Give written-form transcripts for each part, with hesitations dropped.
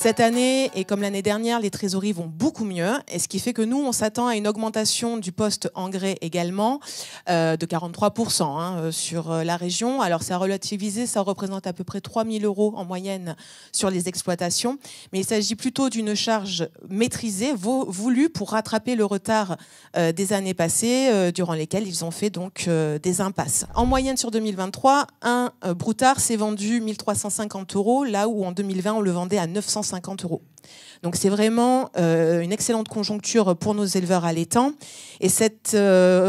Cette année, et comme l'année dernière, les trésoreries vont beaucoup mieux, et ce qui fait que nous, on s'attend à une augmentation du poste engrais également de 43% sur la région. Alors c'est à relativiser, ça représente à peu près 3 000 € en moyenne sur les exploitations, mais il s'agit plutôt d'une charge maîtrisée, voulue pour rattraper le retard des années passées, durant lesquelles ils ont fait donc des impasses. En moyenne sur 2023, un broutard s'est vendu 1 350 €, là où en 2020, on le vendait à 950 €. Donc c'est vraiment une excellente conjoncture pour nos éleveurs allaitants. Et cette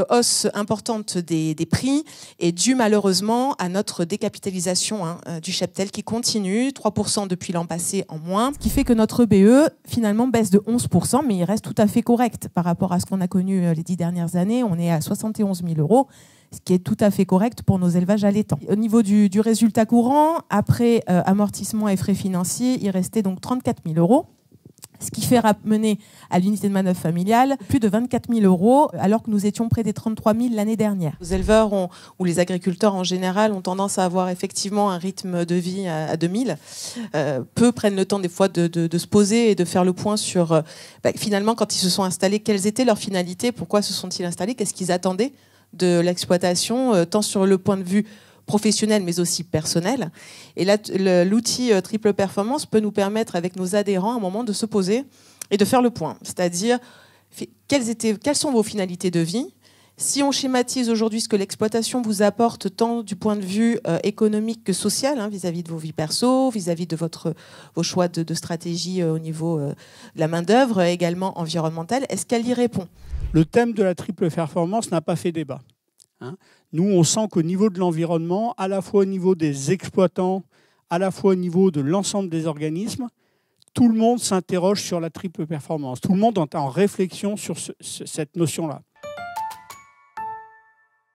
hausse importante des prix est due malheureusement à notre décapitalisation du cheptel qui continue, 3% depuis l'an passé en moins. Ce qui fait que notre BE finalement baisse de 11%, mais il reste tout à fait correct par rapport à ce qu'on a connu les 10 dernières années. On est à 71 000 €. Ce qui est tout à fait correct pour nos élevages allaitants. Au niveau du résultat courant, après amortissement et frais financiers, il restait donc 34 000 €, ce qui fait ramener à l'unité de manœuvre familiale plus de 24 000 €, alors que nous étions près des 33 000 l'année dernière. Les éleveurs ou les agriculteurs en général ont tendance à avoir effectivement un rythme de vie à 2000. Peu prennent le temps des fois de se poser et de faire le point sur finalement quand ils se sont installés, quelles étaient leurs finalités, pourquoi se sont-ils installés, qu'est-ce qu'ils attendaient de l'exploitation, tant sur le point de vue professionnel mais aussi personnel. Et là, l'outil Triple Performance peut nous permettre avec nos adhérents à un moment de se poser et de faire le point. C'est-à-dire, quelles sont vos finalités de vie ? Si on schématise aujourd'hui ce que l'exploitation vous apporte tant du point de vue économique que social, vis-à-vis de vos vies perso, vis-à-vis de vos choix de stratégie au niveau de la main-d'œuvre, également environnementale, est-ce qu'elle y répond ? Le thème de la triple performance n'a pas fait débat. Nous, on sent qu'au niveau de l'environnement, à la fois au niveau des exploitants, à la fois au niveau de l'ensemble des organismes, tout le monde s'interroge sur la triple performance. Tout le monde est en réflexion sur cette notion-là.